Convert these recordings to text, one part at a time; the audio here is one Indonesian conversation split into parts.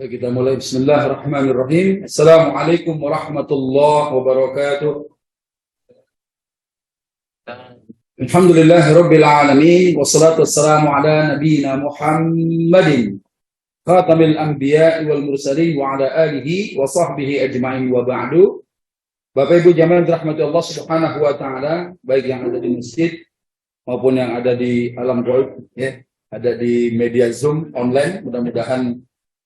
Baik, kita mulai. Bismillahirrahmanirrahim. Assalamualaikum warahmatullahi wabarakatuh. Alhamdulillahirabbil alamin wassalatu wassalamu ala nabiyyina Muhammadin khatamil anbiya'i wal mursalin wa ala alihi wa sahbihi ajma'in wa ba'du. Bapak Ibu jamaah dirahmati Allah Subhanahu wa taala, baik yang ada di masjid maupun yang ada di alam gaib ya, ada di media Zoom online. Mudah-mudahan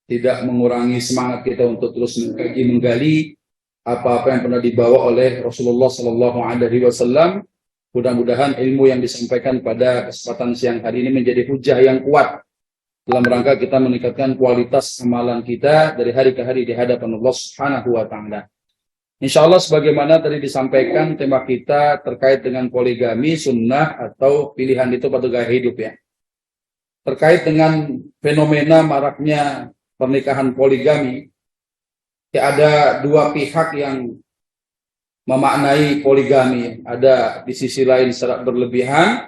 tidak mengurangi semangat kita untuk terus menggali apa-apa yang pernah dibawa oleh Rasulullah Sallallahu Alaihi Wasallam. Mudah-mudahan ilmu yang disampaikan pada kesempatan siang hari ini menjadi hujah yang kuat dalam rangka kita meningkatkan kualitas amalan kita dari hari ke hari di hadapan Allah Subhanahu Wa Taala. Insya Allah sebagaimana tadi disampaikan, tema kita terkait dengan poligami, sunnah atau pilihan itu pada gaya hidup ya. Terkait dengan fenomena maraknya pernikahan poligami, ya ada dua pihak yang memaknai poligami. Ada di sisi lain secara berlebihan,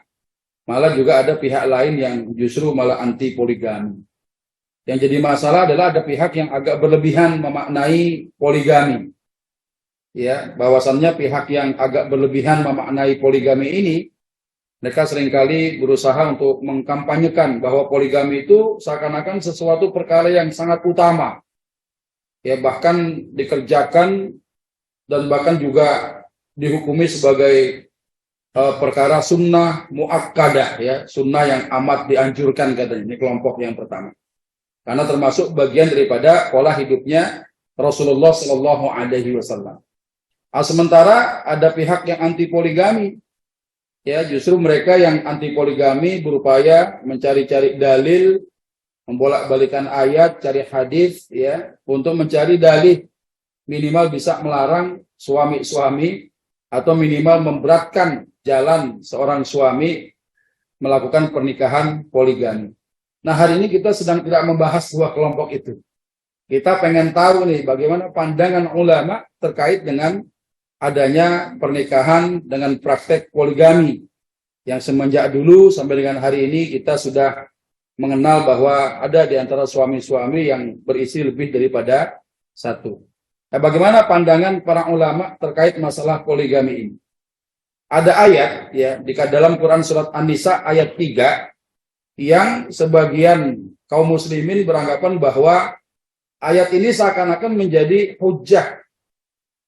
malah juga ada pihak lain yang justru malah anti poligami. Yang jadi masalah adalah ada pihak yang agak berlebihan memaknai poligami. Ya, bahwasannya pihak yang agak berlebihan memaknai poligami ini, mereka seringkali berusaha untuk mengkampanyekan bahwa poligami itu seakan-akan sesuatu perkara yang sangat utama. Ya, bahkan dikerjakan dan bahkan juga dihukumi sebagai perkara sunnah muakkadah ya, sunnah yang amat dianjurkan katanya. Ini kelompok yang pertama. Karena termasuk bagian daripada pola hidupnya Rasulullah Shallallahu Alaihi Wasallam. Sementara ada pihak yang anti poligami. Ya, justru mereka yang anti poligami berupaya mencari-cari dalil, membolak-balikan ayat, cari hadis ya, untuk mencari dalih minimal bisa melarang suami-suami atau minimal memberatkan jalan seorang suami melakukan pernikahan poligami. Nah, hari ini kita sedang tidak membahas dua kelompok itu. Kita pengen tahu nih bagaimana pandangan ulama terkait dengan adanya pernikahan dengan praktek poligami yang semenjak dulu sampai dengan hari ini kita sudah mengenal bahwa ada di antara suami-suami yang beristri lebih daripada satu. Nah, bagaimana pandangan para ulama terkait masalah poligami ini? Ada ayat ya di dalam Quran surat An-Nisa ayat 3 yang sebagian kaum muslimin beranggapan bahwa ayat ini seakan-akan menjadi hujjah,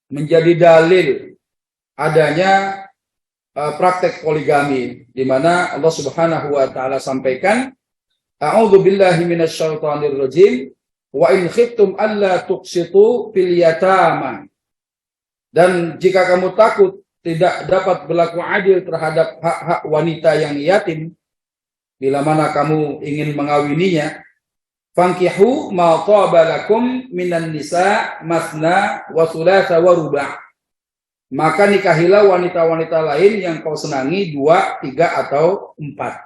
menjadi dalil adanya praktek poligami, di mana Allah Subhanahu wa taala sampaikan, A'udzu billahi minasyaitonir rajim, wa in khiftum alla tuqsitu fil yatama. Dan jika kamu takut tidak dapat berlaku adil terhadap hak-hak wanita yang yatim, bila mana kamu ingin mengawininya, fankihu ma taba lakum minan nisa masna wa thulatha wa ruba'. Maka nikahilah wanita-wanita lain yang kau senangi 2, 3 atau 4.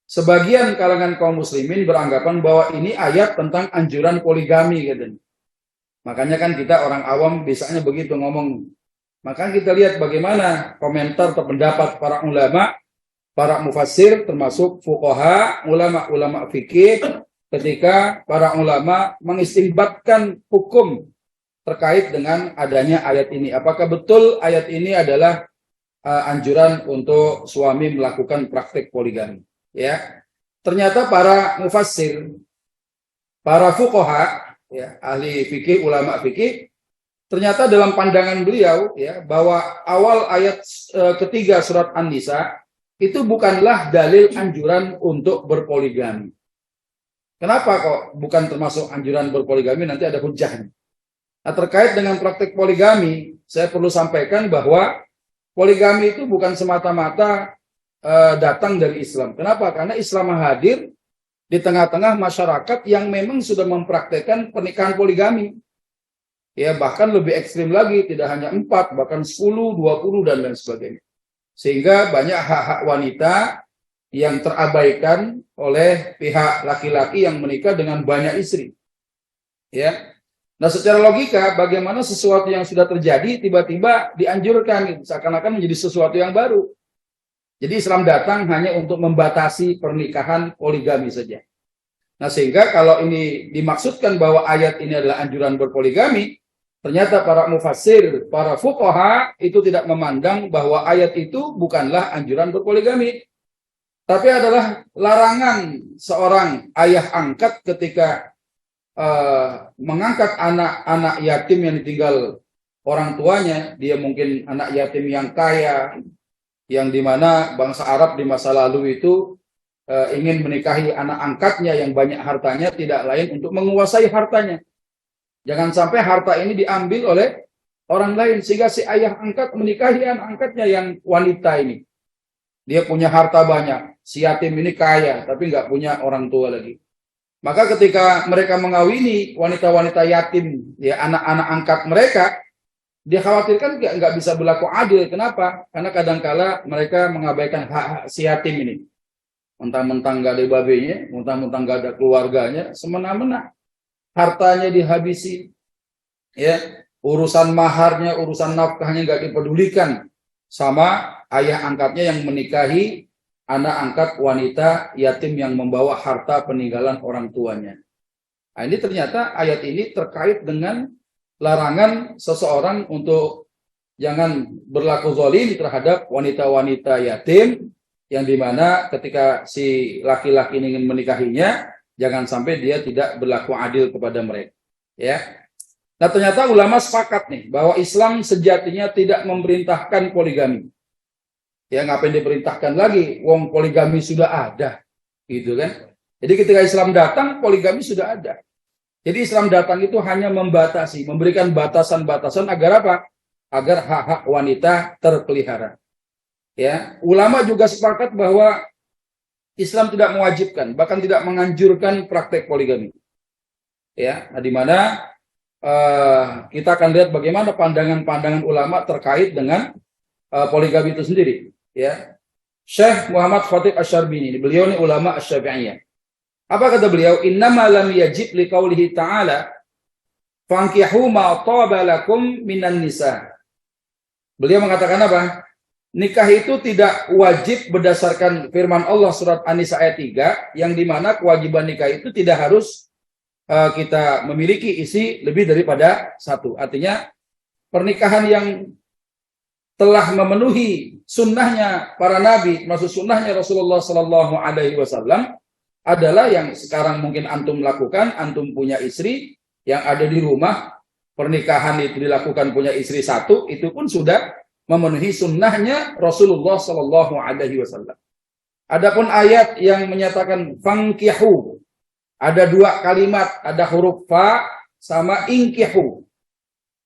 Sebagian kalangan kaum muslimin beranggapan bahwa ini ayat tentang anjuran poligami katanya. Makanya kan kita orang awam biasanya begitu ngomong. Maka kita lihat bagaimana komentar atau pendapat para ulama, para mufassir termasuk fuqaha, ulama-ulama fikih, ketika para ulama mengistinbatkan hukum terkait dengan adanya ayat ini. Apakah betul ayat ini adalah anjuran untuk suami melakukan praktik poligami? Ya, ternyata para mufassir, para fuqaha, ya, ahli fikih, ulama fikih, ternyata dalam pandangan beliau, ya, bahwa awal ayat ketiga surat An-Nisa itu bukanlah dalil anjuran untuk berpoligami. Kenapa kok bukan termasuk anjuran berpoligami? Nanti ada hujahnya. Nah, terkait dengan praktik poligami, saya perlu sampaikan bahwa poligami itu bukan semata-mata datang dari Islam. Kenapa? Karena Islam hadir di tengah-tengah masyarakat yang memang sudah mempraktekkan pernikahan poligami. Ya, bahkan lebih ekstrim lagi, tidak hanya 4, bahkan 10, 20, dan lain sebagainya. Sehingga banyak hak-hak wanita yang terabaikan oleh pihak laki-laki yang menikah dengan banyak istri. Ya. Nah, secara logika, bagaimana sesuatu yang sudah terjadi tiba-tiba dianjurkan, gitu, seakan-akan menjadi sesuatu yang baru. Jadi Islam datang hanya untuk membatasi pernikahan poligami saja. Nah, sehingga kalau ini dimaksudkan bahwa ayat ini adalah anjuran berpoligami, ternyata para mufassir, para fuqaha itu tidak memandang bahwa ayat itu bukanlah anjuran berpoligami, tapi adalah larangan seorang ayah angkat ketika mengangkat anak-anak yatim yang ditinggal orang tuanya. Dia mungkin anak yatim yang kaya, yang dimana bangsa Arab di masa lalu itu ingin menikahi anak angkatnya yang banyak hartanya, tidak lain untuk menguasai hartanya. Jangan sampai harta ini diambil oleh orang lain, sehingga si ayah angkat menikahi anak angkatnya yang wanita ini. Dia punya harta banyak, si yatim ini kaya, tapi nggak punya orang tua lagi. Maka ketika mereka mengawini wanita-wanita yatim, ya anak-anak angkat mereka, dia khawatirkan nggak bisa berlaku adil. Kenapa? Karena kadangkala mereka mengabaikan hak-hak si yatim ini. Mentang-mentang nggak ada babenya, mentang-mentang nggak ada keluarganya, semena-mena hartanya dihabisi, ya urusan maharnya, urusan nafkahnya nggak dipedulikan sama ayah angkatnya yang menikahi anak angkat wanita yatim yang membawa harta peninggalan orang tuanya. Nah, ini ternyata ayat ini terkait dengan larangan seseorang untuk jangan berlaku zalim terhadap wanita-wanita yatim, yang dimana ketika si laki-laki ingin menikahinya, jangan sampai dia tidak berlaku adil kepada mereka. Ya. Nah, ternyata ulama sepakat nih bahwa Islam sejatinya tidak memerintahkan poligami. Ya, ngapain diperintahkan lagi? Wong poligami sudah ada, gitu kan? Jadi ketika Islam datang, poligami sudah ada. Jadi Islam datang itu hanya membatasi, memberikan batasan-batasan agar apa? Agar hak-hak wanita terpelihara. Ya, ulama juga sepakat bahwa Islam tidak mewajibkan, bahkan tidak menganjurkan praktek poligami. Ya, nah, di mana kita akan lihat bagaimana pandangan-pandangan ulama terkait dengan poligami itu sendiri. Ya, Syekh Muhammad Khatib Asy-Syarbini, beliau ini ulama Asy-Syafi'iyah. Apa kata beliau? Innama lam yajib liqaulihi ta'ala fankihu ma taba lakum minan nisa. Beliau mengatakan apa? Nikah itu tidak wajib berdasarkan firman Allah surat An-Nisa ayat 3, yang dimana kewajiban nikah itu tidak harus kita memiliki isi lebih daripada satu. Artinya pernikahan yang telah memenuhi sunnahnya para nabi, maksud sunnahnya Rasulullah Sallallahu Alaihi Wasallam adalah yang sekarang mungkin antum lakukan. Antum punya istri yang ada di rumah, pernikahan itu dilakukan punya istri satu, itu pun sudah memenuhi sunnahnya Rasulullah Sallallahu Alaihi Wasallam. Adapun ayat yang menyatakan fankihu, ada dua kalimat, ada huruf fa sama inkihu,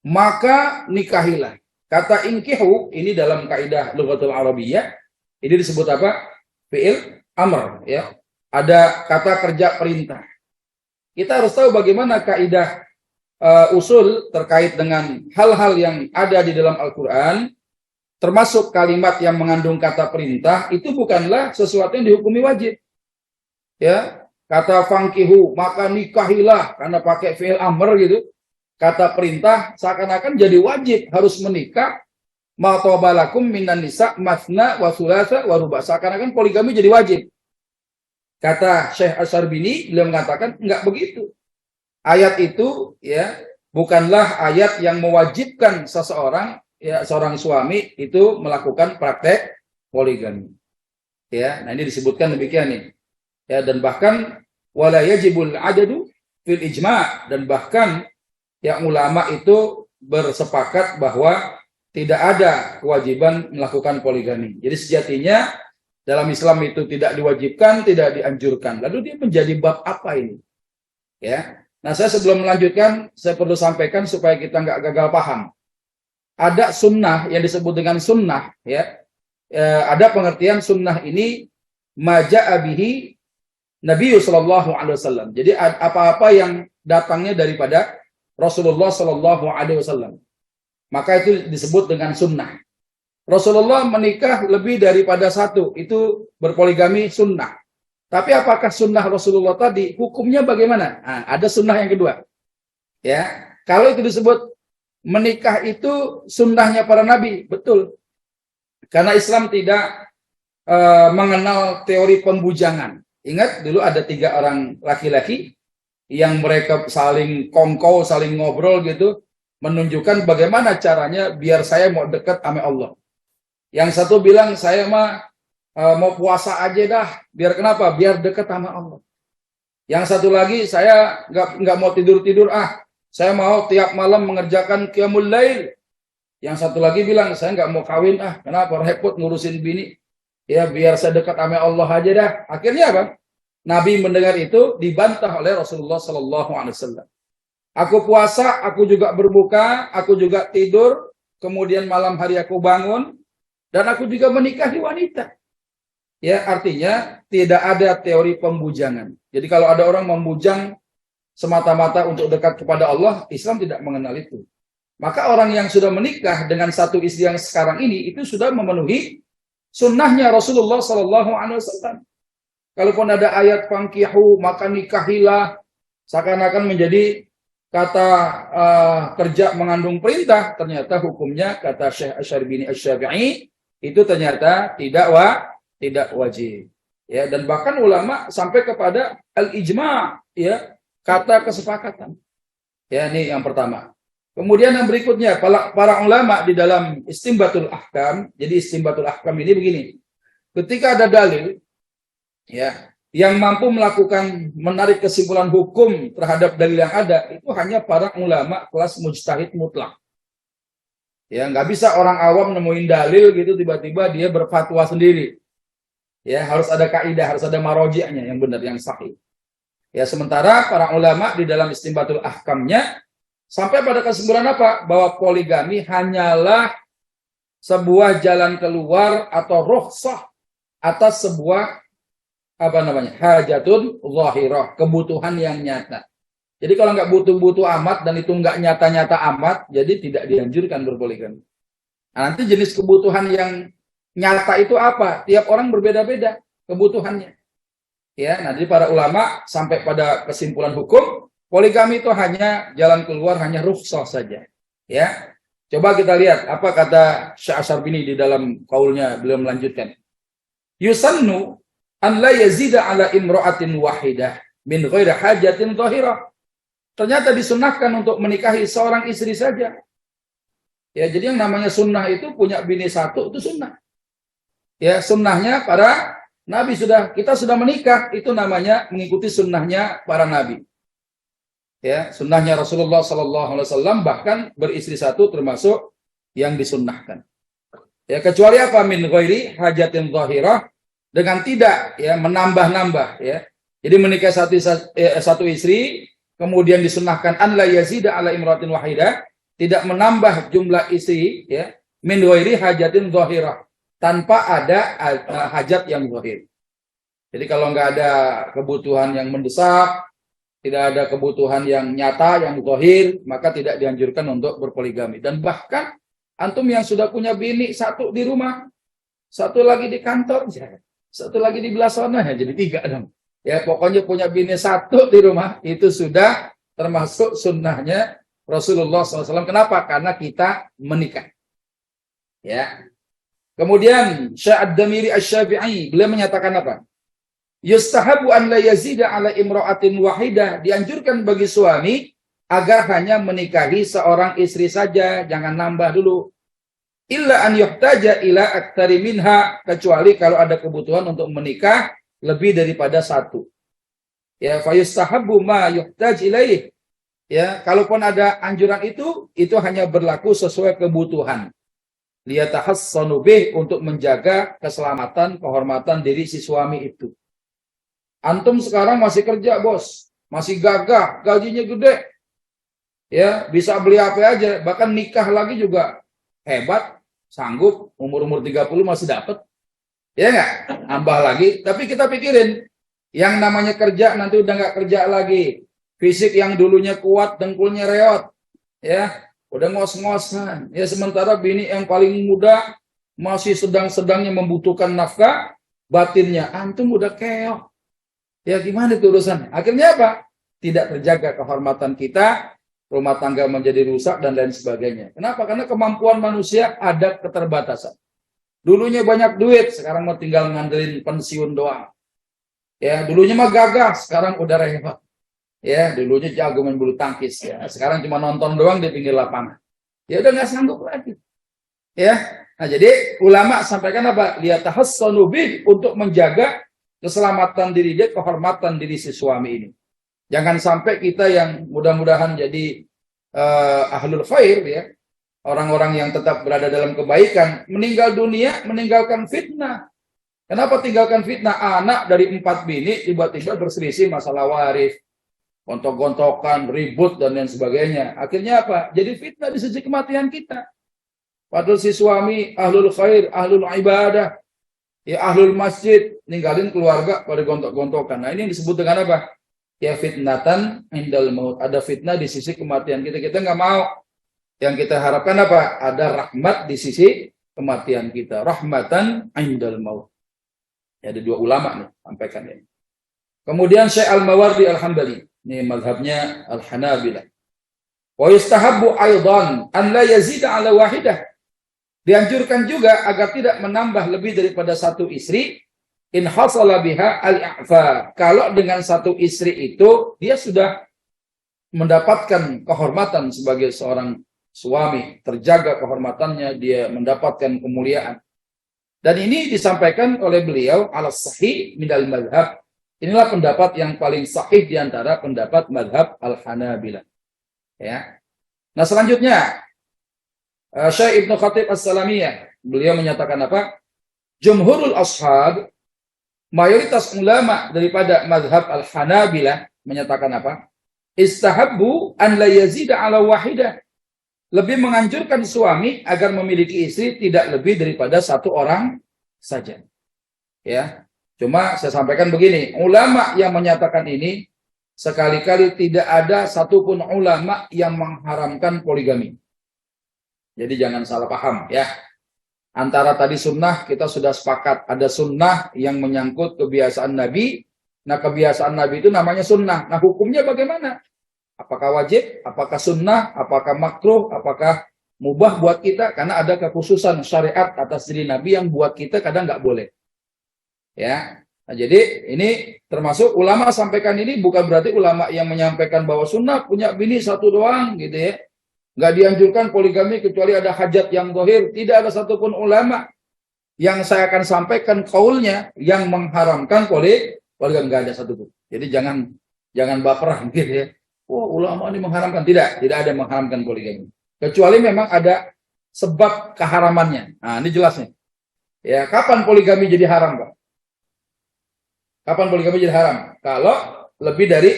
maka nikahilah. Kata inkihu ini dalam kaidah lughatul arabiyyah ini disebut apa? Fi'il amr, ya. Ada kata kerja perintah. Kita harus tahu bagaimana kaidah usul terkait dengan hal-hal yang ada di dalam Al-Qur'an. Termasuk kalimat yang mengandung kata perintah itu bukanlah sesuatu yang dihukumi wajib. Ya, kata fankihu, maka nikahilah, karena pakai fi'il amr gitu. Kata perintah seakan-akan jadi wajib harus menikah. Ma tabalakum minan nisa masna wa thulatha wa ruba. Seakan-akan poligami jadi wajib. Kata Syekh Asy-Syarbini, beliau mengatakan enggak begitu. Ayat itu ya bukanlah ayat yang mewajibkan seseorang, ya seorang suami itu melakukan praktek poligami. Ya, nah ini disebutkan demikian nih. Ya, dan bahkan wala yajibul adadu fil ijma', dan bahkan yang ulama itu bersepakat bahwa tidak ada kewajiban melakukan poligami. Jadi sejatinya dalam Islam itu tidak diwajibkan, tidak dianjurkan. Lalu dia menjadi bab apa ini? Ya. Nah, saya sebelum melanjutkan, saya perlu sampaikan supaya kita nggak gagal paham. Ada sunnah yang disebut dengan sunnah, ya. Ada pengertian sunnah ini maja'a bihi Nabi sallallahu alaihi wasallam. Jadi apa-apa yang datangnya daripada Rasulullah sallallahu alaihi wasallam, maka itu disebut dengan sunnah. Rasulullah menikah lebih daripada satu, itu berpoligami sunnah. Tapi apakah sunnah Rasulullah tadi hukumnya bagaimana? Nah, ada sunnah yang kedua. Ya, kalau itu disebut menikah itu sunnahnya para nabi, betul. Karena Islam tidak mengenal teori pembujangan. Ingat dulu ada 3 orang laki-laki yang mereka saling kongkow, saling ngobrol gitu, menunjukkan bagaimana caranya biar saya mau dekat sama Allah. Yang satu bilang, saya mah mau puasa aja dah, biar kenapa? Biar dekat sama Allah. Yang satu lagi, saya nggak mau tidur-tidur, saya mau tiap malam mengerjakan qiyamul lail. Yang satu lagi bilang, saya nggak mau kawin, kenapa? Repot ngurusin bini. Ya biar saya dekat sama Allah aja dah. Akhirnya apa? Nabi mendengar itu dibantah oleh Rasulullah Sallallahu Alaihi Wasallam. Aku puasa, aku juga berbuka, aku juga tidur, kemudian malam hari aku bangun, dan aku juga menikahi wanita. Ya, artinya tidak ada teori pembujangan. Jadi kalau ada orang membujang semata-mata untuk dekat kepada Allah, Islam tidak mengenal itu. Maka orang yang sudah menikah dengan satu istri yang sekarang ini, itu sudah memenuhi sunnahnya Rasulullah Sallallahu Alaihi Wasallam. Kalaupun ada ayat fankihu, maka nikahilah, seakan-akan menjadi kata kerja mengandung perintah, ternyata hukumnya kata Syekh Asy'aribini Asy-Syafi'i itu ternyata tidak wajib. Ya, dan bahkan ulama sampai kepada al-ijma', ya, kata kesepakatan. Ya, ini yang pertama. Kemudian yang berikutnya, para ulama di dalam istinbatul ahkam, jadi istinbatul ahkam ini begini. Ketika ada dalil, ya, yang mampu melakukan menarik kesimpulan hukum terhadap dalil yang ada, itu hanya para ulama kelas mujtahid mutlak. Ya, nggak bisa orang awam nemuin dalil gitu tiba-tiba dia berfatwa sendiri. Ya, harus ada kaidah, harus ada maroji'nya yang benar, yang sahih. Ya, sementara para ulama di dalam istinbatul ahkamnya sampai pada kesimpulan apa? Bahwa poligami hanyalah sebuah jalan keluar atau rukhsah atas sebuah hajatun zahirah, kebutuhan yang nyata. Jadi kalau nggak butuh-butuh amat dan itu nggak nyata-nyata amat, jadi tidak dianjurkan berpoligami. Nah, nanti jenis kebutuhan yang nyata itu apa? Tiap orang berbeda-beda kebutuhannya. Ya, nanti para ulama sampai pada kesimpulan hukum, poligami itu hanya jalan keluar, hanya rukhsah saja. Ya, coba kita lihat apa kata Syekh Asy'aribini di dalam kaulnya, beliau melanjutkan. Yusannu an la yazida ala imra'atin wahidah min ghairi hajatin zahirah. Ternyata disunahkan untuk menikahi seorang istri saja. Ya, jadi yang namanya sunnah itu punya bini satu itu sunnah. Ya, sunnahnya para nabi kita sudah menikah, itu namanya mengikuti sunnahnya para nabi. Ya, sunnahnya Rasulullah Sallallahu Alaihi Wasallam bahkan beristri satu termasuk yang disunnahkan. Ya, kecuali apa? Min ghairi hajatin zahirah, dengan tidak ya menambah-nambah ya. Jadi menikah satu istri, kemudian disunnahkan an la yazida ala imratin wahidah, tidak menambah jumlah istri ya, min ghairi hajatin zahirah, tanpa ada hajat yang zahir. Jadi kalau nggak ada kebutuhan yang mendesak, tidak ada kebutuhan yang nyata, yang zahir, maka tidak dianjurkan untuk berpoligami. Dan bahkan antum yang sudah punya bini satu di rumah, satu lagi di kantor, satu lagi di belah sana, ya jadi 3 dong. Ya pokoknya punya bini satu di rumah, itu sudah termasuk sunnahnya Rasulullah SAW. Kenapa? Karena kita menikah. Ya. Kemudian Syekh Ad-Damiri Asy-Syafi'i, beliau menyatakan apa? Yustahabu an la yazida ala imra'atin wahidah, dianjurkan bagi suami agar hanya menikahi seorang istri saja, jangan nambah dulu. Illa an yuhtaja ila aktsari minha, kecuali kalau ada kebutuhan untuk menikah lebih daripada satu. Ya, fa yustahabbu ma yuhtaj ilaih. Ya, kalaupun ada anjuran itu hanya berlaku sesuai kebutuhan. Liyatahassanu bih, untuk menjaga keselamatan, kehormatan diri si suami itu. Antum sekarang masih kerja, bos, masih gagah, gajinya gede. Ya, bisa beli apa aja, bahkan nikah lagi juga hebat, sanggup, umur 30 masih dapat. Ya nggak? Tambah lagi. Tapi kita pikirin, yang namanya kerja nanti udah nggak kerja lagi. Fisik yang dulunya kuat, dengkulnya reot. Ya, udah ngos-ngosan. Ya, sementara bini yang paling muda masih sedang-sedangnya membutuhkan nafkah, batinnya antum udah keok. Ya gimana itu urusannya? Akhirnya apa? Tidak terjaga kehormatan kita, rumah tangga menjadi rusak dan lain sebagainya. Kenapa? Karena kemampuan manusia ada keterbatasan. Dulunya banyak duit, sekarang mau tinggal ngandelin pensiun doang. Ya, dulunya mah gagah, sekarang udah rewel. Ya, dulunya jago main bulu tangkis ya. Sekarang cuma nonton doang di pinggir lapangan. Ya udah nggak sanggup lagi. Ya. Nah, jadi ulama sampaikan apa? Liyatahassanu bih, untuk menjaga keselamatan diri dia, kehormatan diri si suami ini. Jangan sampai kita yang mudah-mudahan jadi ahlul khair ya, orang-orang yang tetap berada dalam kebaikan, meninggal dunia meninggalkan fitnah. Kenapa tinggalkan fitnah? Anak dari 4 bini tiba-tiba berselisih masalah waris, gontok-gontokan, ribut dan lain sebagainya. Akhirnya apa? Jadi fitnah di sisi kematian kita. Padahal si suami ahlul khair, ahlul ibadah, ya ahlul masjid, ninggalin keluarga pada gontok-gontokan. Nah, ini disebut dengan apa? Ya fitnatan indal maut. Ada fitnah di sisi kematian kita. Kita nggak mau. Yang kita harapkan apa? Ada rahmat di sisi kematian kita. Rahmatan indal maut. Ya, ada 2 ulama nih sampaikan ini. Kemudian Syekh Al-Mawardi Al-Hambali, ini mazhabnya Al-Hanabilah. Wa yustahabbu aidan an la yazida ala wahidah. Dianjurkan juga agar tidak menambah lebih daripada 1 istri. In hasala biha al-i'fa. Kalau dengan 1 istri itu dia sudah mendapatkan kehormatan sebagai seorang suami, terjaga kehormatannya, dia mendapatkan kemuliaan. Dan ini disampaikan oleh beliau ala sahih minal madhab. Inilah pendapat yang paling sahih di antara pendapat madhab Al-Hanabilah. Ya. Nah, selanjutnya Syekh Ibnu Khatib As-Salamiyah, beliau menyatakan apa? Jumhurul ashab, mayoritas ulama daripada madhab Al-Hanabilah menyatakan apa? Istahabbu an la yazida ala wahidah. Lebih menganjurkan suami agar memiliki istri tidak lebih daripada 1 orang saja. Ya, cuma saya sampaikan begini, ulama yang menyatakan ini sekali-kali tidak ada satupun ulama yang mengharamkan poligami. Jadi jangan salah paham ya. Antara tadi sunnah kita sudah sepakat, ada sunnah yang menyangkut kebiasaan Nabi. Nah, kebiasaan Nabi itu namanya sunnah. Nah, hukumnya bagaimana? Apakah wajib, apakah sunnah, apakah makruh, apakah mubah buat kita? Karena ada kekhususan syariat atas diri Nabi yang buat kita kadang nggak boleh. Ya, nah, jadi ini termasuk ulama sampaikan ini bukan berarti ulama yang menyampaikan bahwa sunnah punya bini 1 doang gitu ya. Nggak dianjurkan poligami kecuali ada hajat yang zahir. Tidak ada satupun ulama yang saya akan sampaikan kaulnya yang mengharamkan poligami, nggak ada satupun. Jadi jangan baperan gitu ya. Oh, ulama ini mengharamkan. Tidak ada yang mengharamkan poligami. Kecuali memang ada sebab keharamannya. Nah, ini jelasnya. Ya, kapan poligami jadi haram, Pak? Kapan poligami jadi haram? Kalau lebih dari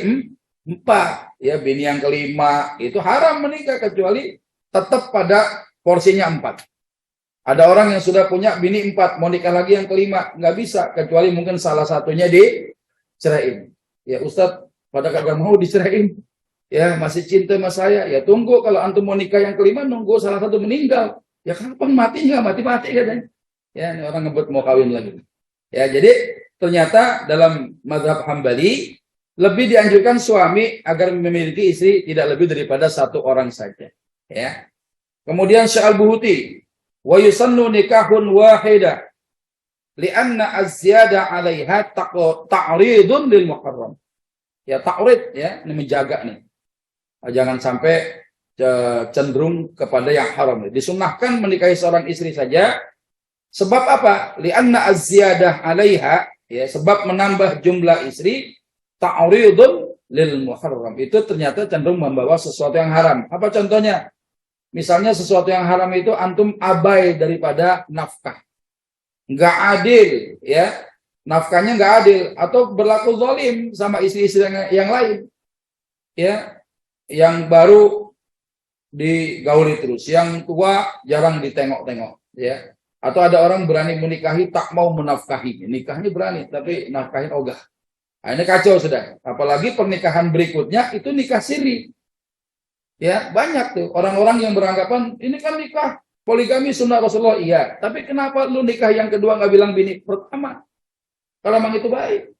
4, ya bini yang kelima itu haram menikah kecuali tetap pada porsinya 4. Ada orang yang sudah punya bini 4, mau nikah lagi yang kelima, nggak bisa kecuali mungkin salah satunya diceraiin. Ya Ustadz, pada kagak mau diceraiin. Ya, masih cinta sama saya. Ya tunggu kalau antum mau nikah yang kelima, nunggu salah satu meninggal. Ya kapan matinya? Mati-mati katanya. Ya, ini orang ngebut mau kawin lagi. Ya, jadi ternyata dalam mazhab Hambali lebih dianjurkan suami agar memiliki istri tidak lebih daripada 1 orang saja. Ya. Kemudian Syekh Al-Buhuti, wa yusannu nikahun wahida li'anna az-ziyada 'alaiha ta'ridun lil muharram. Ya, ta'rid ya, ini menjaga nih. Jangan sampai cenderung kepada yang haram. Disunnahkan menikahi seorang istri saja. Sebab apa? Li'anna az-ziyadah 'alaiha, ya, sebab menambah jumlah istri ta'ridun lil muharram. Itu ternyata cenderung membawa sesuatu yang haram. Apa contohnya? Misalnya sesuatu yang haram itu antum abai daripada nafkah. Nggak adil, ya. Nafkahnya nggak adil atau berlaku zalim sama istri-istri yang lain. Ya. Yang baru digauli terus, yang tua jarang ditengok-tengok, ya. Atau ada orang berani menikahi tak mau menafkahi. Nikahnya berani tapi nafkahin ogah. Nah, ini kacau sudah. Apalagi pernikahan berikutnya itu nikah siri. Ya, banyak tuh orang-orang yang beranggapan ini kan nikah poligami sunnah Rasulullah. Iya, tapi kenapa lu nikah yang kedua nggak bilang bini pertama? Kalau memang itu baik.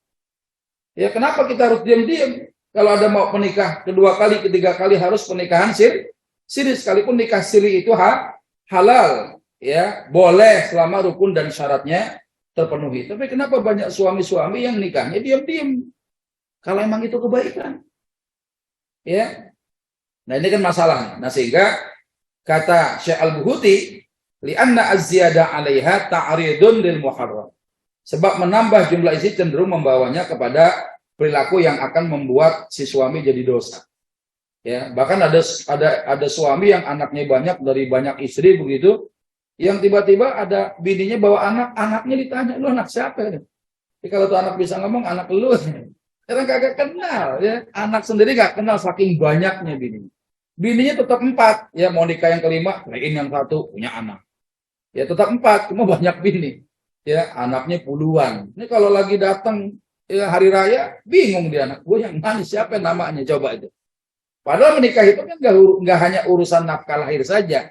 Ya, kenapa kita harus diam-diam? Kalau ada mau menikah 2 kali, 3 kali harus pernikahan siri sekalipun nikah siri itu halal, ya, boleh selama rukun dan syaratnya terpenuhi. Tapi kenapa banyak suami-suami yang nikahnya diam-diam? Kalau emang itu kebaikan. Ya. Nah, ini kan masalah. Nah, sehingga kata Syekh Al-Buhuti, li'anna az-ziyada 'alaiha ta'ridun lil muharram. Sebab menambah jumlah istri cenderung membawanya kepada perilaku yang akan membuat si suami jadi dosa. Ya, bahkan ada suami yang anaknya banyak dari banyak istri begitu, yang tiba-tiba ada bininya bawa anak, anaknya ditanya, "Lu anak siapa?" Jadi kalau tuh anak bisa ngomong, anak lu. Orang kagak kenal ya, anak sendiri gak kenal saking banyaknya bininya. Bininya tetap 4, ya mau nikah yang kelima, lain yang 1 punya anak. Ya tetap 4, cuma banyak bini. Ya anaknya puluhan. Ini kalau lagi datang ya, hari raya, bingung dia anak gue yang mana, siapa namanya, coba itu. Padahal menikah itu kan nggak hanya urusan nafkah lahir saja.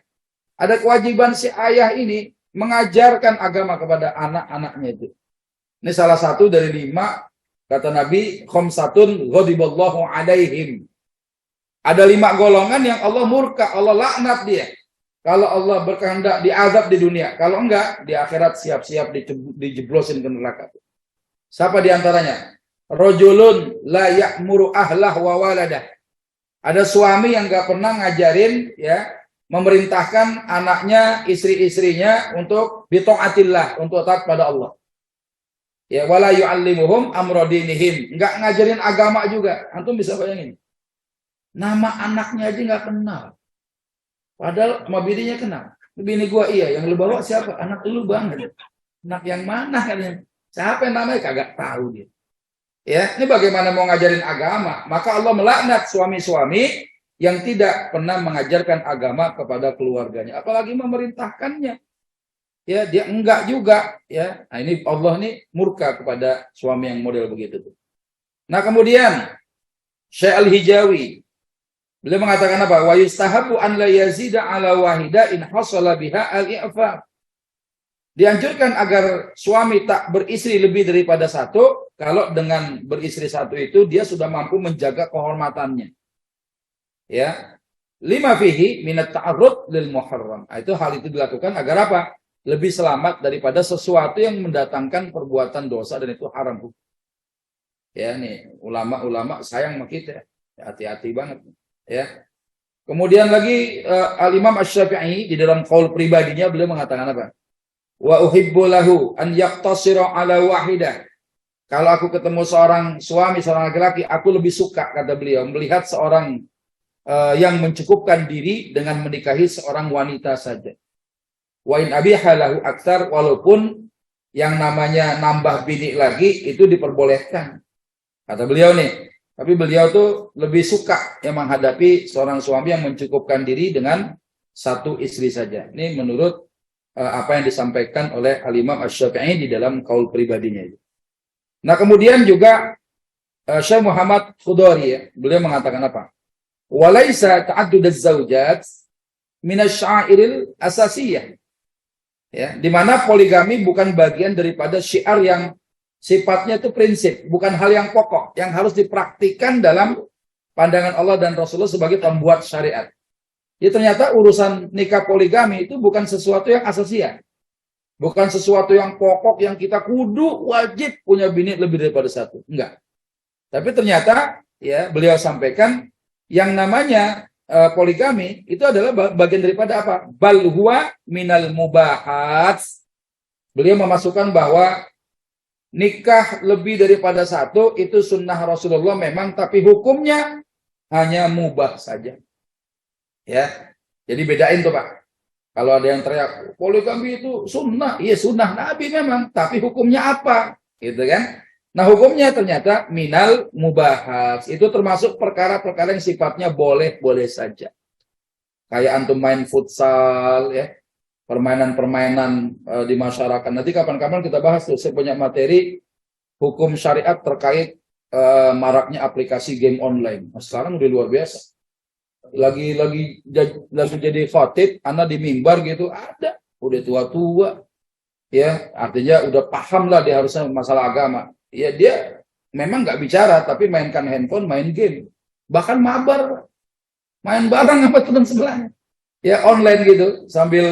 Ada kewajiban si ayah ini mengajarkan agama kepada anak-anaknya itu. Ini salah satu dari 5, kata Nabi, khamsatun ghadiballahu alaihim. Ada 5 golongan yang Allah murka, Allah laknat dia. Kalau Allah berkehendak diazab di dunia, kalau enggak di akhirat siap-siap dijeblosin ke neraka. Siapa di antaranya? Rajulun la ya'muru ahlah wa waladah. Ada suami yang enggak pernah ngajarin ya, memerintahkan anaknya, istri-istrinya untuk bitaatillah, untuk taat pada Allah. Ya, wala yu'allimuhum amra dinihim, enggak ngajarin agama juga. Antum bisa bayangin. Nama anaknya aja enggak kenal. Padahal sama bininya kenal. Bini gua iya, yang lu bawa siapa? Anak lu banget. Anak yang mana kan? Siapa yang namanya kagak tahu dia. Ya, ini bagaimana mau ngajarin agama? Maka Allah melaknat suami-suami yang tidak pernah mengajarkan agama kepada keluarganya, apalagi memerintahkannya. Ya, dia enggak juga, ya. Nah, ini Allah nih murka kepada suami yang model begitu tuh. Nah, kemudian Syekh Al-Hijawi beliau mengatakan apa? Wa yustahabu an la yazida ala wahida in hasala biha al-i'fa. Dianjurkan agar suami tak beristri lebih daripada 1 kalau dengan beristri 1 itu dia sudah mampu menjaga kehormatannya. Ya. Lima fihi minat ta'arrud lil muharram. Nah, itu hal itu dilakukan agar apa? Lebih selamat daripada sesuatu yang mendatangkan perbuatan dosa dan itu haram. Ya, nih ulama-ulama sayang sama kita. Hati-hati banget. Ya. Kemudian lagi Al-Imam Asy-Syafi'i di dalam qaul pribadinya beliau mengatakan apa? Wa uhibbu lahu an yaqtasira ala wahidah. Kalau aku ketemu seorang suami, seorang laki-laki, aku lebih suka, kata beliau, melihat seorang yang mencukupkan diri dengan menikahi seorang wanita saja. Wa in abiha lahu aktsar, walaupun yang namanya nambah bini lagi itu diperbolehkan. Kata beliau nih, tapi beliau tuh lebih suka yang menghadapi seorang suami yang mencukupkan diri dengan 1 istri saja. Ini menurut apa yang disampaikan oleh Al-Imam Asy-Syafi'i di dalam qaul pribadinya itu. Nah, kemudian juga Syekh Muhammad Khudari ya, beliau mengatakan apa? Walaisa ta'addud az-zawjat min asy-sya'iril asasiyah. Ya, di mana poligami bukan bagian daripada syiar yang sifatnya itu prinsip, bukan hal yang pokok yang harus dipraktikkan dalam pandangan Allah dan Rasulullah sebagai pembuat syariat. Ya, ternyata urusan nikah poligami itu bukan sesuatu yang asasiah. Bukan sesuatu yang pokok yang kita kudu wajib punya bini lebih daripada 1. Enggak. Tapi ternyata ya beliau sampaikan yang namanya poligami itu adalah bagian daripada apa? Bal huwa minal mubahat. Beliau memasukkan bahwa nikah lebih daripada 1 itu sunnah Rasulullah memang, tapi hukumnya hanya mubah saja. Ya, jadi bedain tuh Pak. Kalau ada yang teriak poligami itu sunnah, iya sunnah Nabi memang, tapi hukumnya apa? Gitu kan? Nah, hukumnya ternyata minal mubahas. Itu termasuk perkara-perkara yang sifatnya boleh-boleh saja. Kayak antum main futsal, ya, permainan-permainan di masyarakat. Nanti kapan-kapan kita bahas tuh. Saya punya materi hukum syariat terkait maraknya aplikasi game online. Nah, sekarang udah luar biasa. Lagi jadi khatib, anak di mimbar gitu, ada udah tua-tua, ya artinya udah paham lah dia harusnya masalah agama. Ya dia memang nggak bicara, tapi mainkan handphone, main game, bahkan mabar, main bareng sama teman sebelahnya, ya online gitu sambil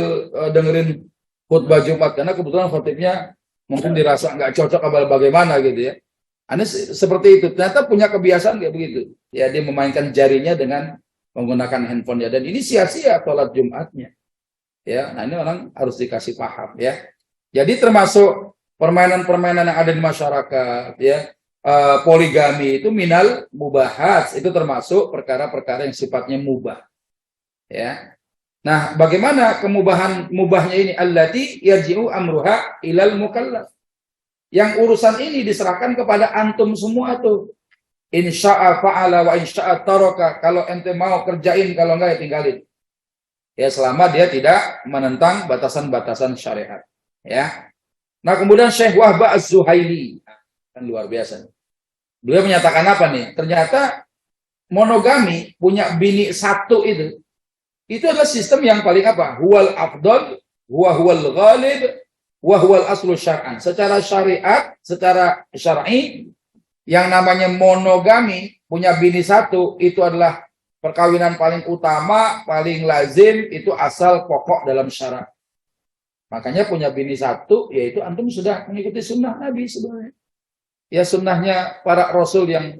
dengerin khutbah Jumat karena kebetulan khatibnya mungkin dirasa nggak cocok apa bagaimana gitu ya. Anda seperti itu, ternyata punya kebiasaan kayak begitu. Ya, dia memainkan jarinya dengan menggunakan handphonenya, dan ini sia-sia sholat Jumatnya. Ya, nah ini orang harus dikasih paham ya. Jadi termasuk permainan-permainan yang ada di masyarakat ya, poligami itu minal mubahat, itu termasuk perkara-perkara yang sifatnya mubah. Ya. Nah, bagaimana mubahnya ini? Allati yarji'u amruha ilal mukallaf. Yang urusan ini diserahkan kepada antum semua tuh. Insya'a fa'ala wa insya'a taraka. Kalau ente mau kerjain, kalau enggak ya tinggalin. Ya, selama dia tidak menentang batasan-batasan syariat. Ya. Nah, kemudian Syekh Wahbah Az-Zuhaili. Kan luar biasa. Beliau menyatakan apa nih? Ternyata monogami punya bini satu itu adalah sistem yang paling apa? Huwal afdal, huwal ghalib, huwal aslu syar'an. Secara syariat, secara syar'i, yang namanya monogami, punya bini satu, itu adalah perkawinan paling utama, paling lazim, itu asal pokok dalam syarat. Makanya punya bini satu, yaitu antum sudah mengikuti sunnah Nabi sebenarnya. Ya, sunnahnya para rasul yang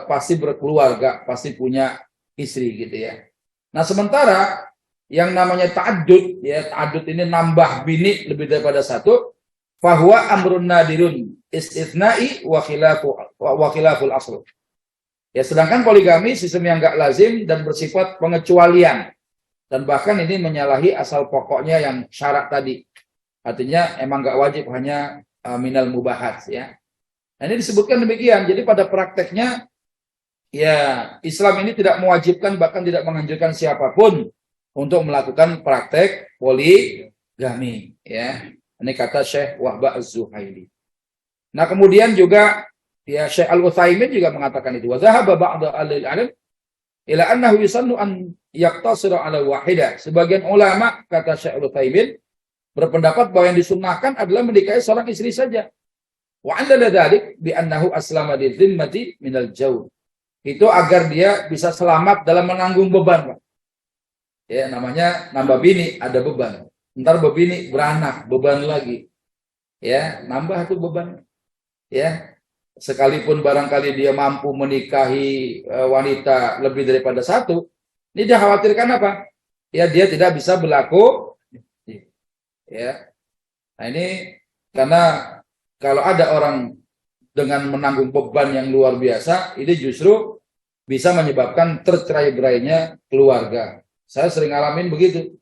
pasti berkeluarga, pasti punya istri gitu ya. Nah, sementara yang namanya ta'addud, ya, ta'addud ini nambah bini lebih daripada satu, fahuwa amrun nadirun istitsna'i wa khilaful asl. Ya, sedangkan poligami sistem yang enggak lazim dan bersifat pengecualian, dan bahkan ini menyalahi asal pokoknya yang syarat tadi. Artinya emang enggak wajib, hanya minal mubahat ya. Nah, ini disebutkan demikian. Jadi pada prakteknya ya, Islam ini tidak mewajibkan, bahkan tidak menganjurkan siapapun untuk melakukan praktek poligami. Ya, ini kata Syekh Wahbah Az-Zuhaili. Nah, kemudian juga ya Syekh Al-Utsaimin juga mengatakan itu. Wa dhahaba ba'd al-'ilm ila annahu yusannu an yaqtasira 'ala wahidah. Sebagian ulama, kata Syekh Al-Utsaimin, berpendapat bahwa yang disunnahkan adalah menikahi seorang istri saja. Wa 'allala dzalik bi annahu aslama di dhimmati minal jawr. Itu agar dia bisa selamat dalam menanggung beban, Pak. Ya, namanya nambah bini, ada beban. Ntar bebini beranak, beban lagi. Ya, nambah tuh beban. Ya, sekalipun barangkali dia mampu menikahi wanita lebih daripada satu, ini dia khawatirkan apa? Ya, dia tidak bisa berlaku. Ya, nah ini karena kalau ada orang dengan menanggung beban yang luar biasa, ini justru bisa menyebabkan tercerai-berainya keluarga. Saya sering ngalamin begitu.